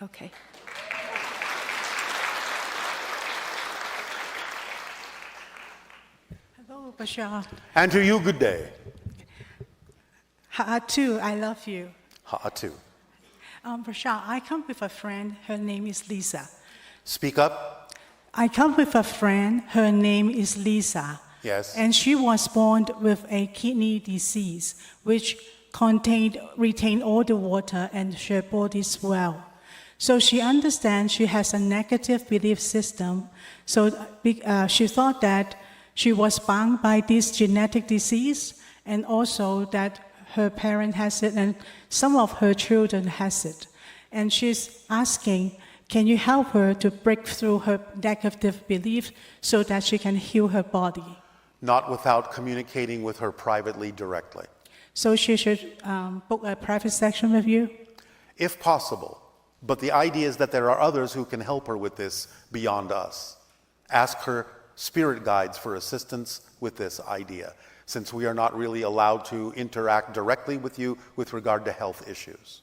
Okay. Hello, Bashar. And to you, good day. Ha'atu, I love you. Ha'atu. Bashar, I come with a friend. Her name is Lisa. Speak up. I come with a friend. Her name is Lisa. Yes. And she was born with a kidney disease, which retained all the water and her body swell. So she understands she has a negative belief system. So she thought that she was bound by this genetic disease, and also that her parent has it and some of her children has it. And she's asking, can you help her to break through her negative belief so that she can heal her body? Not without communicating with her privately, directly. So she should book a private session with you? If possible. But the idea is that there are others who can help her with this beyond us. Ask her spirit guides for assistance with this idea, since we are not really allowed to interact directly with you with regard to health issues.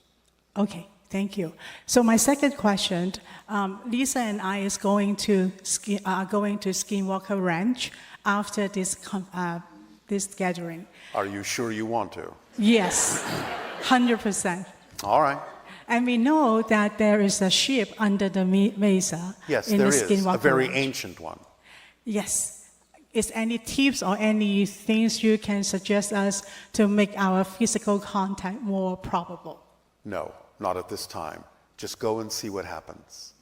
Okay, thank you. So my second question, Lisa and I are going to Skinwalker Ranch after this gathering. Are you sure you want to? Yes, 100%. All right. And we know that there is a ship under the mesa. Yes, in there the is, Skinwalker a very Ranch. ancient one. Yes. Is any tips or any things you can suggest us to make our physical contact more probable? No, not at this time. Just go and see what happens.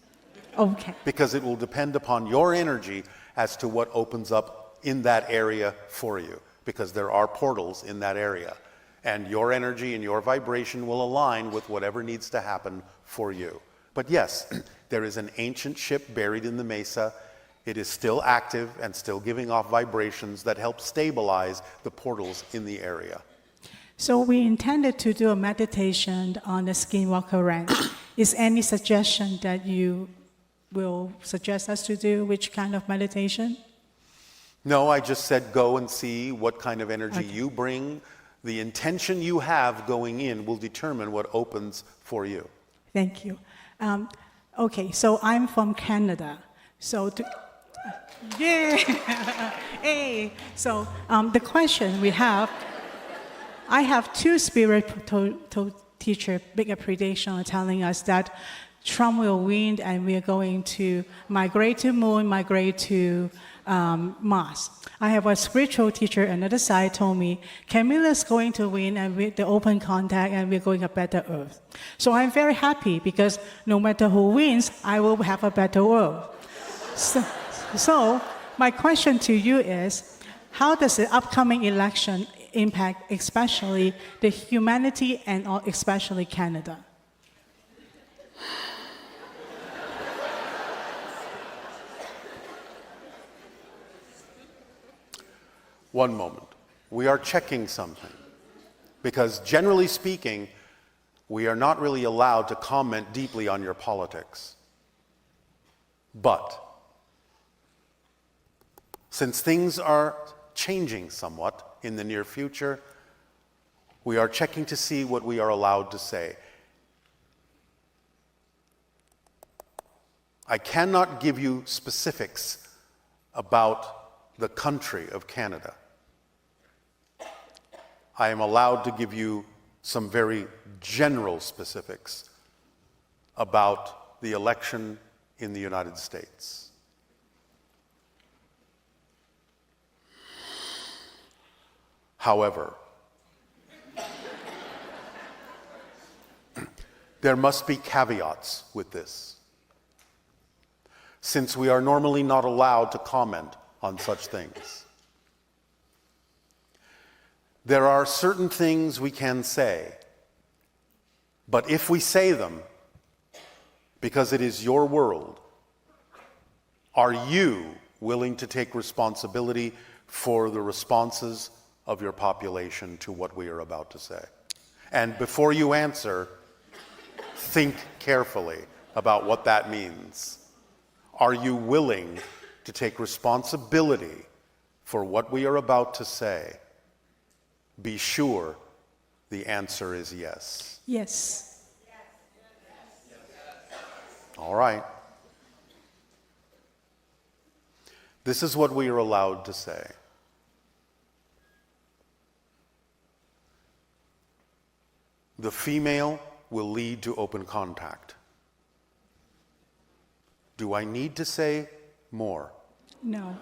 Okay. Because it will depend upon your energy as to what opens up in that area for you. Because there are portals in that area. And your energy and your vibration will align with whatever needs to happen for you. But yes, there is an ancient ship buried in the mesa. It is still active and still giving off vibrations that help stabilize the portals in the area. So we intended to do a meditation on the Skinwalker Ranch. Is any suggestion that you will suggest us to do? Which kind of meditation? No, I just said go and see what kind of energy you bring. The intention you have going in will determine what opens for you. Thank you. Okay, so I'm from Canada. So yeah. Hey. So the question we have, I have two spiritual teachers, big prediction, telling us that Trump will win and we are going to migrate to moon, migrate to Mars. I have a spiritual teacher on the other side told me, Camilla's going to win and with the open contact and we're going a better earth. So I'm very happy because no matter who wins, I will have a better world. So my question to you is, how does the upcoming election impact especially the humanity and especially Canada? One moment. We are checking something. Because generally speaking, we are not really allowed to comment deeply on your politics. But since things are changing somewhat in the near future, we are checking to see what we are allowed to say. I cannot give you specifics about the country of Canada. I am allowed to give you some very general specifics about the election in the United States. However, there must be caveats with this, since we are normally not allowed to comment on such things. There are certain things we can say, but if we say them, because it is your world, are you willing to take responsibility for the responses of your population to what we are about to say? And before you answer, think carefully about what that means. Are you willing to take responsibility for what we are about to say? Be sure the answer is yes. Yes. All right. This is what we are allowed to say. The female will lead to open contact. Do I need to say more? No.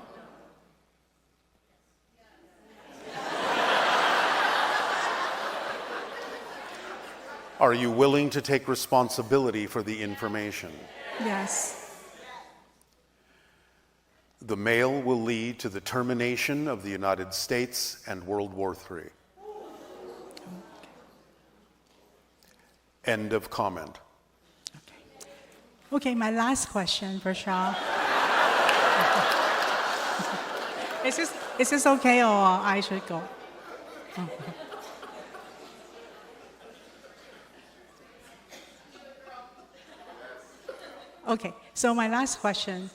Are you willing to take responsibility for the information? Yes. The male will lead to the termination of the United States and World War III. End of comment. Okay, my last question, Bashar. Is this okay or I should go? Okay, so my last question.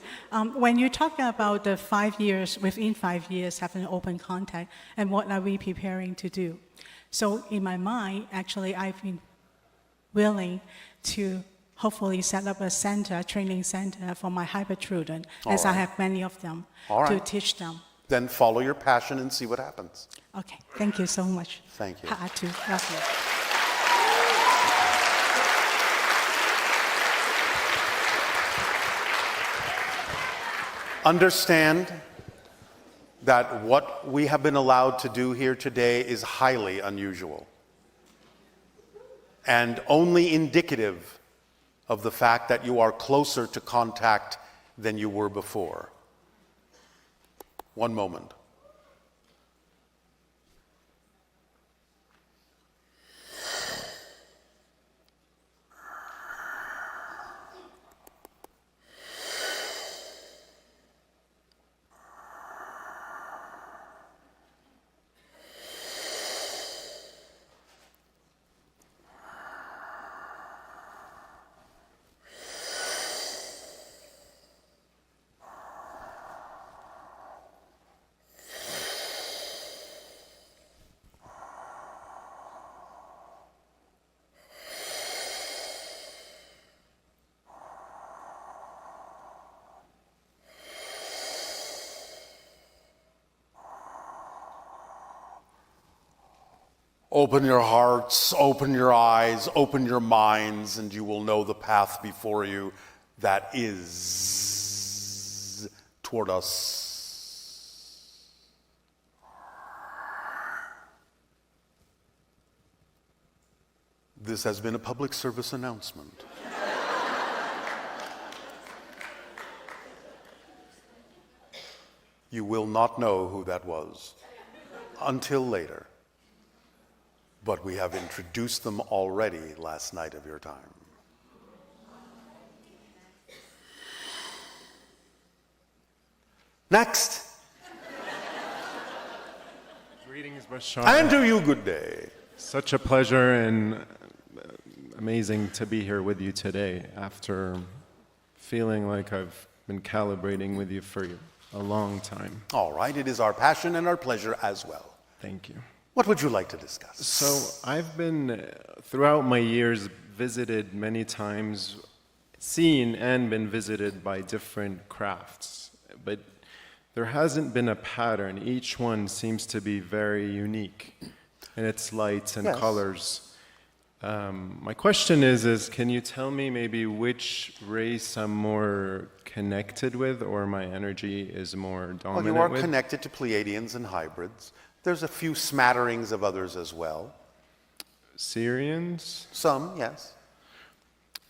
When you're talking about the 5 years, within 5 years having open contact, and what are we preparing to do? So in my mind, actually, I've been willing to hopefully set up a center, training center for my hybrid children, as I have many of them, to teach them. Then follow your passion and see what happens. Okay, thank you so much. Thank you. Ha'atu, love you. Understand that what we have been allowed to do here today is highly unusual and only indicative of the fact that you are closer to contact than you were before. One moment. Open your hearts, open your eyes, open your minds, and you will know the path before you that is toward us. This has been a public service announcement. You will not know who that was until later. But we have introduced them already last night of your time. Next. Greetings, Bashar. And to you, good day. Such a pleasure and amazing to be here with you today after feeling like I've been calibrating with you for a long time. All right, it is our passion and our pleasure as well. Thank you. What would you like to discuss? So I've been, throughout my years, visited many times, seen and been visited by different crafts, but there hasn't been a pattern. Each one seems to be very unique in its lights and colors. My question is, can you tell me maybe which race I'm more connected with or my energy is more dominant with? Well, you are connected to Pleiadians and hybrids. There's a few smatterings of others as well. Syrians? Some, yes.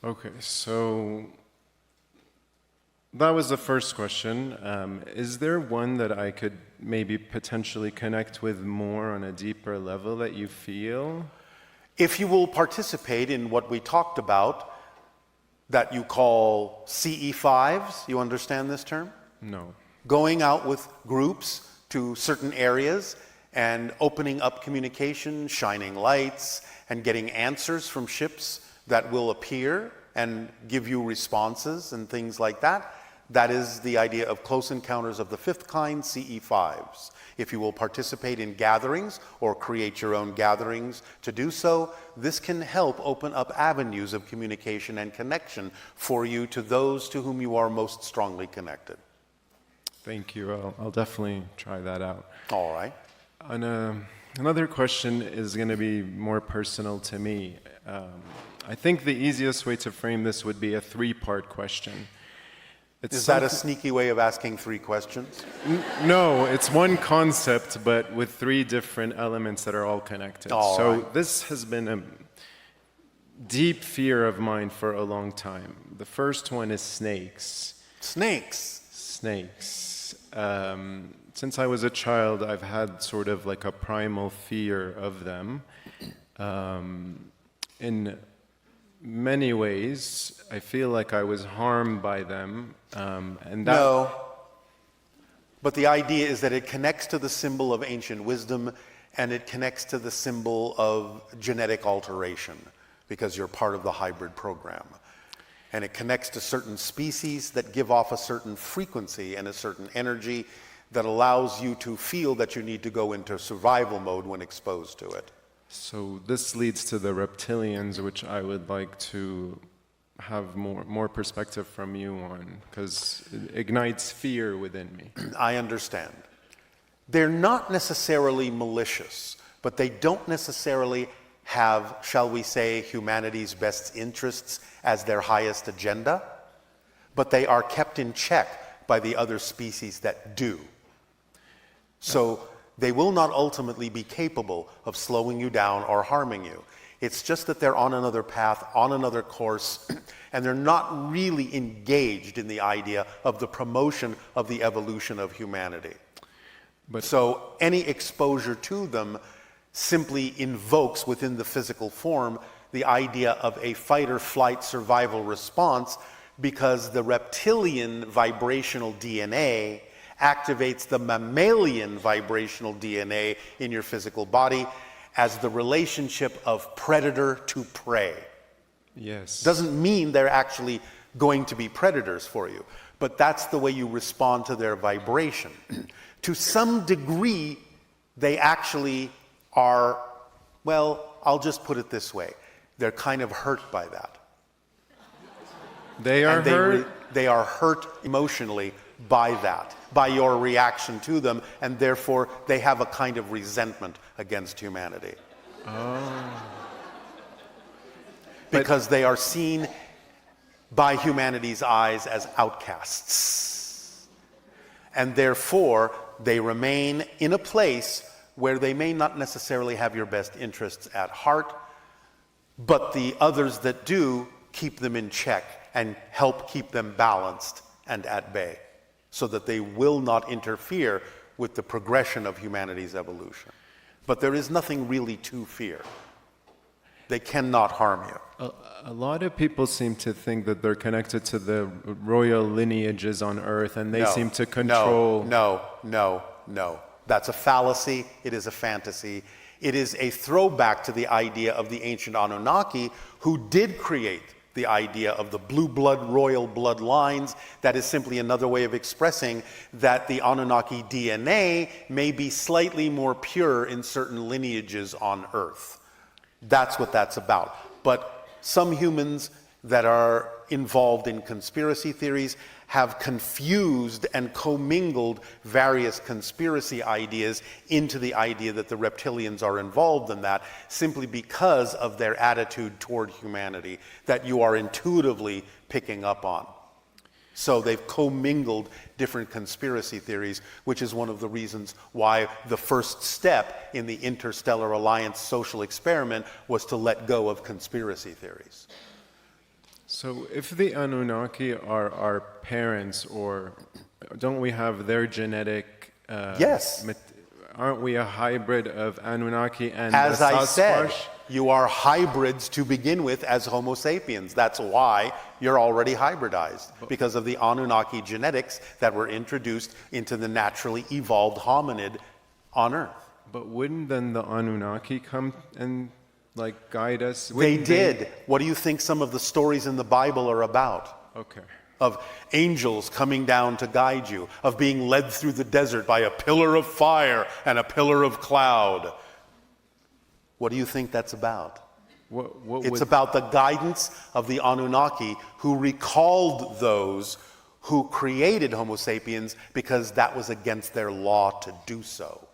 Okay, so that was the first question. Is there one that I could maybe potentially connect with more on a deeper level that you feel? If you will participate in what we talked about that you call CE5s, you understand this term? No. Going out with groups to certain areas and opening up communication, shining lights, and getting answers from ships that will appear and give you responses and things like that. That is the idea of close encounters of the fifth kind, CE5s. If you will participate in gatherings or create your own gatherings to do so, this can help open up avenues of communication and connection for you to those to whom you are most strongly connected. Thank you. I'll definitely try that out. All right. Another question is going to be more personal to me. I think the easiest way to frame this would be a three-part question. Is that a sneaky way of asking three questions? No, it's one concept, but with three different elements that are all connected. This has been a deep fear of mine for a long time. The first one is snakes. Snakes? Snakes. Since I was a child, I've had sort of like a primal fear of them. In many ways, I feel like I was harmed by them. No, but the idea is that it connects to the symbol of ancient wisdom, and it connects to the symbol of genetic alteration, because you're part of the hybrid program. And it connects to certain species that give off a certain frequency and a certain energy that allows you to feel that you need to go into survival mode when exposed to it. So this leads to the reptilians, which I would like to have more perspective from you on, because it ignites fear within me. I understand. They're not necessarily malicious, but they don't necessarily have, shall we say, humanity's best interests as their highest agenda, but they are kept in check by the other species that do. So they will not ultimately be capable of slowing you down or harming you. It's just that they're on another path, on another course, and they're not really engaged in the idea of the promotion of the evolution of humanity. So any exposure to them simply invokes within the physical form the idea of a fight or flight survival response, because the reptilian vibrational DNA activates the mammalian vibrational DNA in your physical body as the relationship of predator to prey. Yes. Doesn't mean they're actually going to be predators for you, but that's the way you respond to their vibration. To some degree, they actually are, well, I'll just put it this way. They're kind of hurt by that. They are hurt? They are hurt emotionally by that, by your reaction to them, and therefore they have a kind of resentment against humanity. Oh. Because they are seen by humanity's eyes as outcasts. And therefore, they remain in a place where they may not necessarily have your best interests at heart, but the others that do keep them in check and help keep them balanced and at bay, so that they will not interfere with the progression of humanity's evolution. But there is nothing really to fear. They cannot harm you. A lot of people seem to think that they're connected to the royal lineages on Earth, and they seem to control... No. That's a fallacy. It is a fantasy. It is a throwback to the idea of the ancient Anunnaki, who did create the idea of the blue blood royal bloodlines. That is simply another way of expressing that the Anunnaki DNA may be slightly more pure in certain lineages on Earth. That's what that's about. But some humans that are involved in conspiracy theories have confused and commingled various conspiracy ideas into the idea that the reptilians are involved in that, simply because of their attitude toward humanity that you are intuitively picking up on. So they've commingled different conspiracy theories, which is one of the reasons why the first step in the Interstellar Alliance social experiment was to let go of conspiracy theories. So if the Anunnaki are our parents, or don't we have their genetic... Yes. Aren't we a hybrid of Anunnaki and As the Sasquatch? I said, you are hybrids to begin with as Homo sapiens. That's why you're already hybridized, because of the Anunnaki genetics that were introduced into the naturally evolved hominid on Earth. But wouldn't then the Anunnaki come and guide us? They did. What do you think some of the stories in the Bible are about? Okay. of angels coming down to guide you, of being led through the desert by a pillar of fire and a pillar of cloud. What do you think that's about? It's about the guidance of the Anunnaki who recalled those who created Homo sapiens because that was against their law to do so.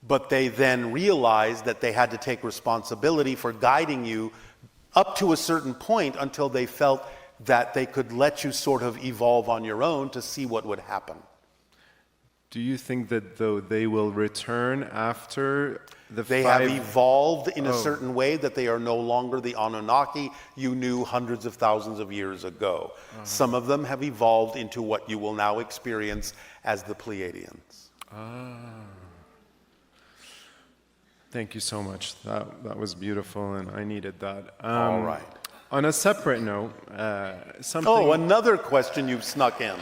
But they then realized that they had to take responsibility for guiding you up to a certain point until they felt that they could let you sort of evolve on your own to see what would happen. Do you think that though they will return after they have evolved in a certain way that they are no longer the Anunnaki you knew hundreds of thousands of years ago? Some of them have evolved into what you will now experience as the Pleiadians. Thank you so much. That was beautiful, and I needed that. All right. On a separate note, something... Oh, another question you've snuck in.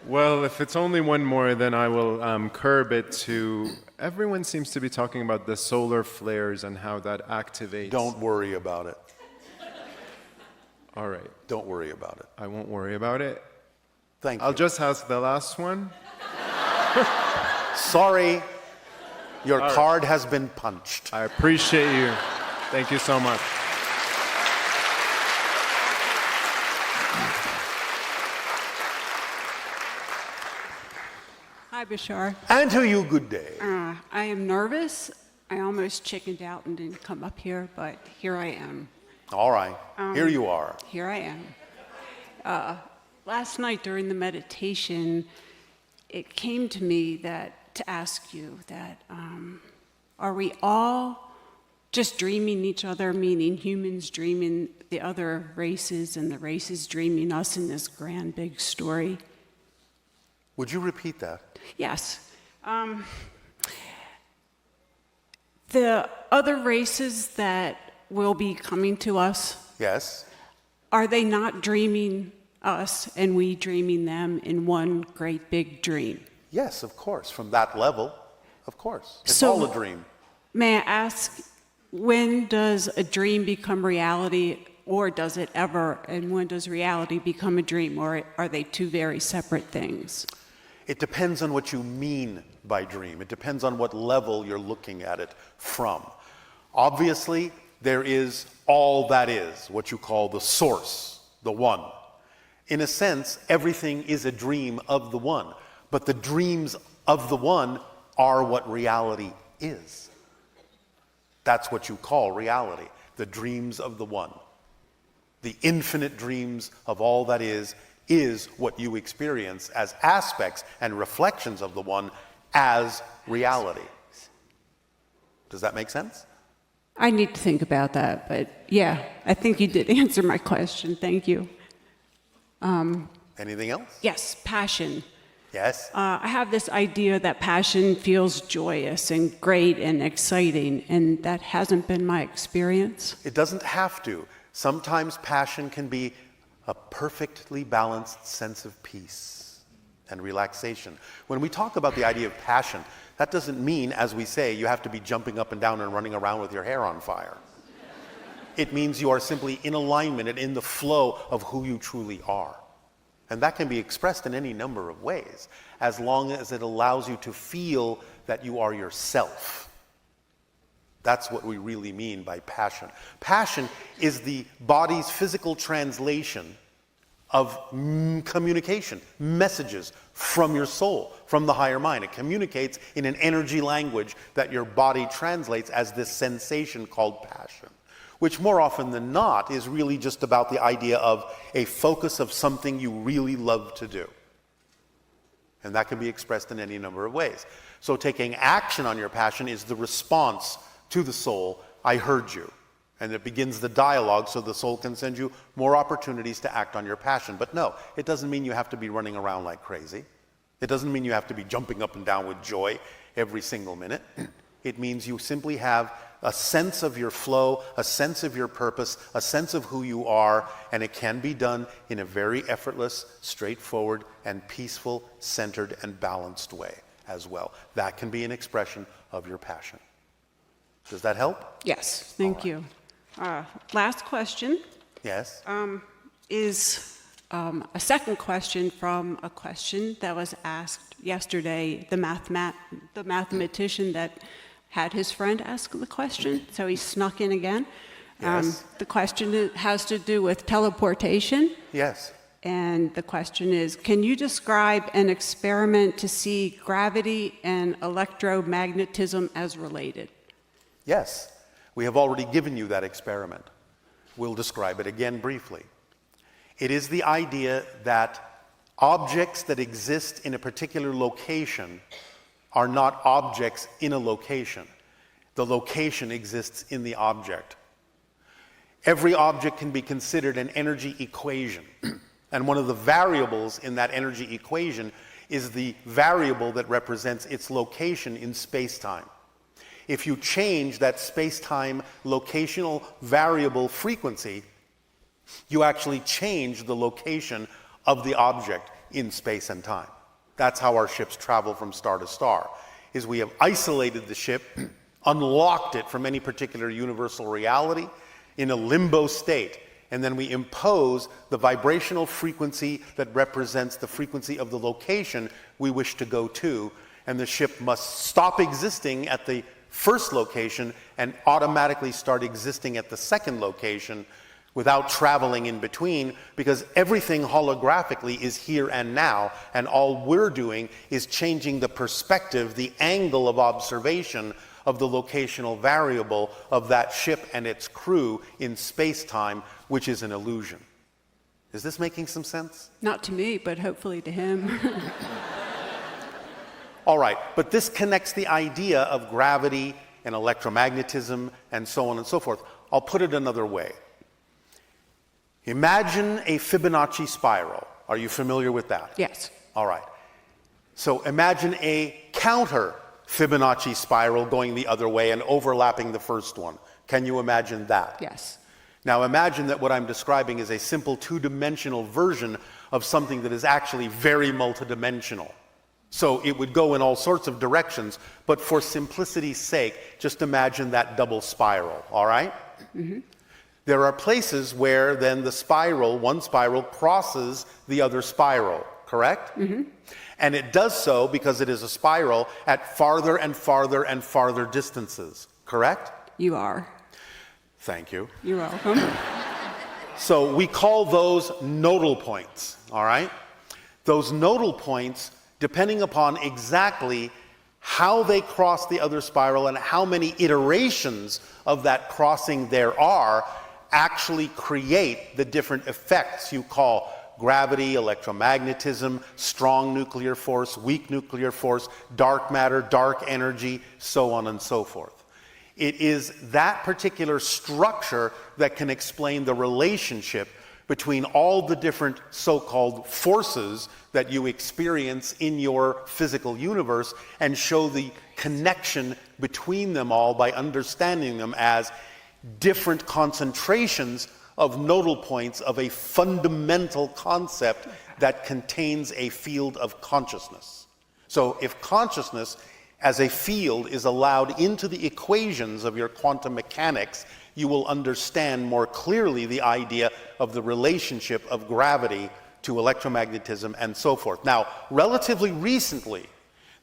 Well, if it's only one more, then I will curb it to... Everyone seems to be talking about the solar flares and how that activates... Don't worry about it. All right. Don't worry about it. I won't worry about it. Thank you. I'll just ask the last one. Sorry, your card has been punched. I appreciate you. Thank you so much. Hi, Bashar. And to you, good day. I am nervous. I almost chickened out and didn't come up here, but here I am. All right, here you are. Here I am. Last night during the meditation, it came to me that to ask you that are we all just dreaming each other, meaning humans dreaming the other races and the races dreaming us in this grand big story? Would you repeat that? Yes. The other races that will be coming to us, Yes. are they not dreaming us and we dreaming them in one great big dream? Yes, of course. From that level, of course. It's So- all a dream. May I ask, when does a dream become reality, or does it ever, and when does reality become a dream, or are they two very separate things? It depends on what you mean by dream. It depends on what level you're looking at it from. Obviously, there is all that is, what you call the source, the one. In a sense, everything is a dream of the one, but the dreams of the one are what reality is. That's what you call reality, the dreams of the one. The infinite dreams of all that is what you experience as aspects and reflections of the one as reality. Does that make sense? I need to think about that, but yeah, I think you did answer my question. Thank you. Anything else? Yes, passion. Yes. I have this idea that passion feels joyous and great and exciting, and that hasn't been my experience. It doesn't have to. Sometimes passion can be a perfectly balanced sense of peace and relaxation. When we talk about the idea of passion, that doesn't mean, as we say, you have to be jumping up and down and running around with your hair on fire. It means you are simply in alignment and in the flow of who you truly are. And that can be expressed in any number of ways, as long as it allows you to feel that you are yourself. That's what we really mean by passion. Passion is the body's physical translation of communication, messages from your soul, from the higher mind. It communicates in an energy language that your body translates as this sensation called passion, which more often than not is really just about the idea of a focus of something you really love to do. And that can be expressed in any number of ways. So taking action on your passion is the response to the soul, I heard you. And it begins the dialogue so the soul can send you more opportunities to act on your passion. But no, it doesn't mean you have to be running around like crazy. It doesn't mean you have to be jumping up and down with joy every single minute. It means you simply have a sense of your flow, a sense of your purpose, a sense of who you are, and it can be done in a very effortless, straightforward, and peaceful, centered, and balanced way as well. That can be an expression of your passion. Does that help? Yes, thank you. Last question. Yes? Is a second question from a question that was asked yesterday, the mathematician that had his friend ask the question, so he snuck in again. Yes. The question has to do with teleportation. Yes. And the question is, can you describe an experiment to see gravity and electromagnetism as related? Yes. We have already given you that experiment. We'll describe it again briefly. It is the idea that objects that exist in a particular location are not objects in a location. The location exists in the object. Every object can be considered an energy equation. And one of the variables in that energy equation is the variable that represents its location in space-time. If you change that space-time locational variable frequency, you actually change the location of the object in space and time. That's how our ships travel from star to star, is we have isolated the ship, unlocked it from any particular universal reality in a limbo state, and then we impose the vibrational frequency that represents the frequency of the location we wish to go to, and the ship must stop existing at the first location and automatically start existing at the second location without traveling in between, because everything holographically is here and now, and all we're doing is changing the perspective, the angle of observation of the locational variable of that ship and its crew in space-time, which is an illusion. Is this making some sense? Not to me, but hopefully to him. All right, but this connects the idea of gravity and electromagnetism and so on and so forth. I'll put it another way. Imagine a Fibonacci spiral. Are you familiar with that? Yes. All right. So imagine a counter Fibonacci spiral going the other way and overlapping the first one. Can you imagine that? Yes. Now imagine that what I'm describing is a simple two-dimensional version of something that is actually very multidimensional. So it would go in all sorts of directions, but for simplicity's sake, just imagine that double spiral, all right? Mm-hmm. There are places where then the spiral, one spiral, crosses the other spiral, correct? Mm-hmm. And it does so because it is a spiral at farther and farther and farther distances, correct? You are. Thank you. You're welcome. So we call those nodal points, all right? Those nodal points, depending upon exactly how they cross the other spiral and how many iterations of that crossing there are, actually create the different effects you call gravity, electromagnetism, strong nuclear force, weak nuclear force, dark matter, dark energy, so on and so forth. It is that particular structure that can explain the relationship between all the different so-called forces that you experience in your physical universe and show the connection between them all by understanding them as different concentrations of nodal points of a fundamental concept that contains a field of consciousness. So if consciousness as a field is allowed into the equations of your quantum mechanics, you will understand more clearly the idea of the relationship of gravity to electromagnetism and so forth. Now, relatively recently,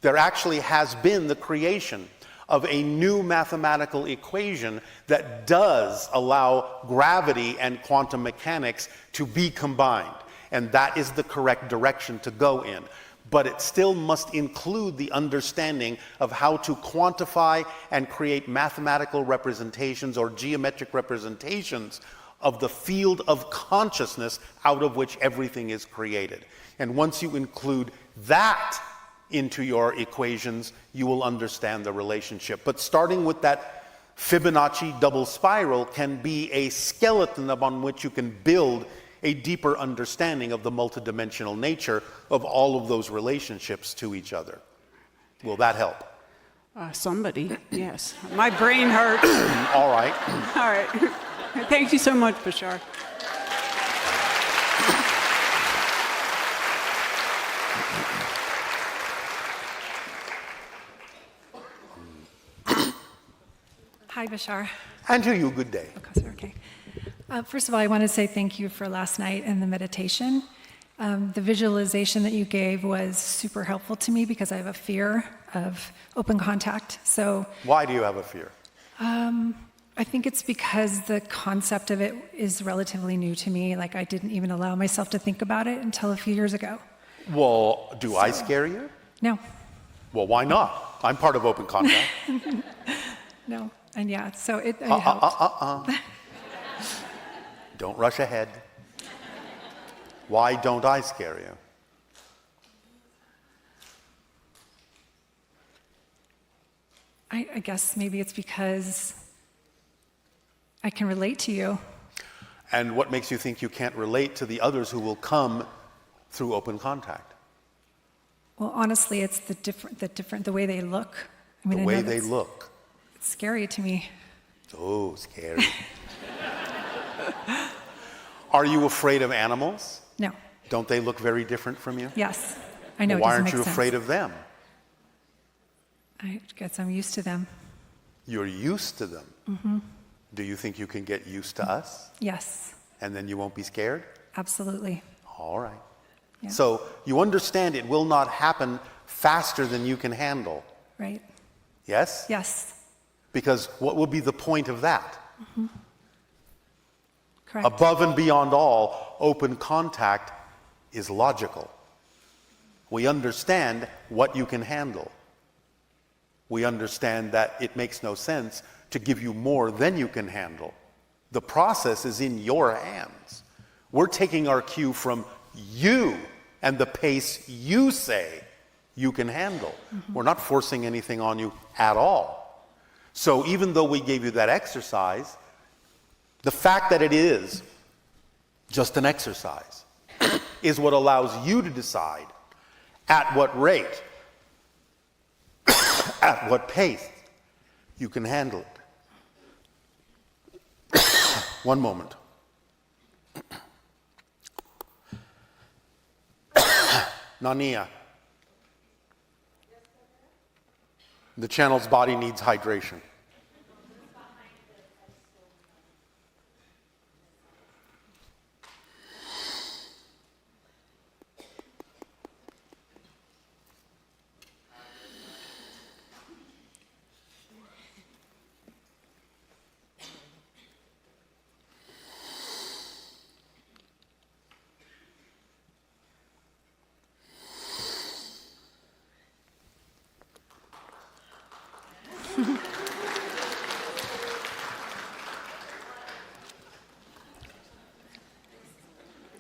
there actually has been the creation of a new mathematical equation that does allow gravity and quantum mechanics to be combined. And that is the correct direction to go in. But it still must include the understanding of how to quantify and create mathematical representations or geometric representations of the field of consciousness out of which everything is created. And once you include that into your equations, you will understand the relationship. But starting with that Fibonacci double spiral can be a skeleton upon which you can build a deeper understanding of the multidimensional nature of all of those relationships to each other. Will that help? Somebody, yes. My brain hurts. All right. All right. Thank you so much, Bashar. Hi, Bashar. And to you, good day. Of course, okay. First of all, I want to say thank you for last night and the meditation. The visualization that you gave was super helpful to me because I have a fear of open contact. So Why do you have a fear? I think it's because the concept of it is relatively new to me. Like I didn't even allow myself to think about it until a few years ago. Well, do I scare you? No, Well, why not? I'm part of open contact. no. And yeah, so it helped. Don't rush ahead. Why don't I scare you? I guess maybe it's because I can relate to you. And what makes you think you can't relate to the others who will come through open contact? Well, honestly, it's the way they look. I mean, The I way know they that's- look. It's scary to me. Oh, scary. Are you afraid of animals? No. Don't they look very different from you? Yes. I know. Why it doesn't aren't make you sense. afraid of them? I guess I'm used to them. You're used to them. Mm-hmm. Do you think you can get used to us? Yes, And then you won't be scared? absolutely. All right. Yeah. So you understand it will not happen faster than you can handle. Right? Yes? Yes. Because what will be the point of that? Correct. Above and beyond all, open contact is logical. We understand what you can handle. We understand that it makes no sense to give you more than you can handle. The process is in your hands. We're taking our cue from you and the pace you say you can handle. We're not forcing anything on you at all. So even though we gave you that exercise, the fact that it is just an exercise is what allows you to decide at what rate, at what pace you can handle it. One moment. Nania. The channel's body needs hydration.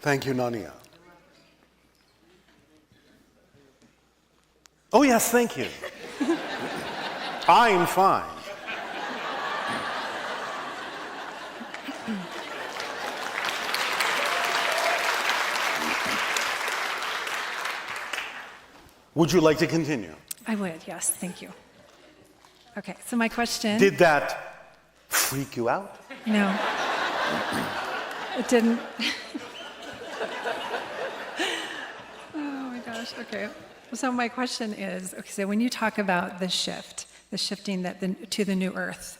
Thank you, Nania. Oh, yes, thank you. I'm fine. Would you like to continue? I would, yes, thank you. Okay, so my question... Did that freak you out? No. It didn't. Oh my gosh, okay. So my question is, okay, so when you talk about the shifting to the new earth,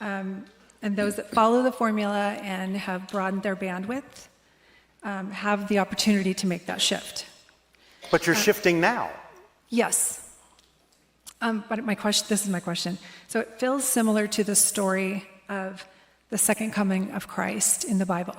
and those that follow the formula and have broadened their bandwidth have the opportunity to make that shift. But you're shifting now. Yes. But this is my question. So it feels similar to the story of the second coming of Christ in the Bible.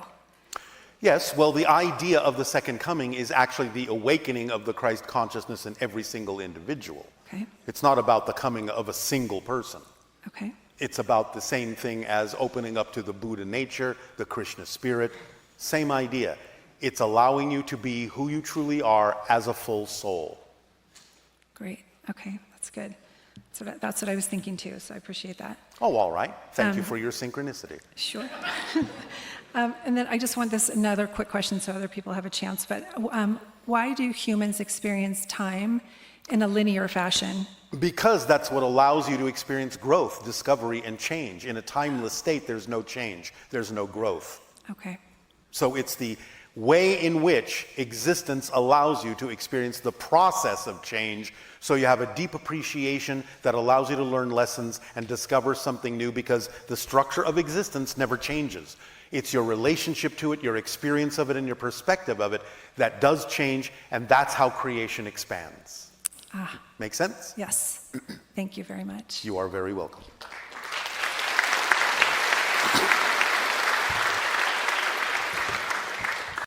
Yes, well, the idea of the second coming is actually the awakening of the Christ consciousness in every single individual. Okay. It's not about the coming of a single person. Okay. It's about the same thing as opening up to the Buddha nature, the Krishna spirit. Same idea. It's allowing you to be who you truly are as a full soul. Great. Okay, that's good. That's what I was thinking too, so I appreciate that. Oh, all right. Thank you for your synchronicity. Sure. And then I just want another quick question so other people have a chance, but why do humans experience time in a linear fashion? Because that's what allows you to experience growth, discovery, and change. In a timeless state, there's no change. There's no growth. Okay. So it's the way in which existence allows you to experience the process of change, so you have a deep appreciation that allows you to learn lessons and discover something new, because the structure of existence never changes. It's your relationship to it, your experience of it, and your perspective of it that does change, and that's how creation expands. Make sense? Yes. Thank you very much. You are very welcome.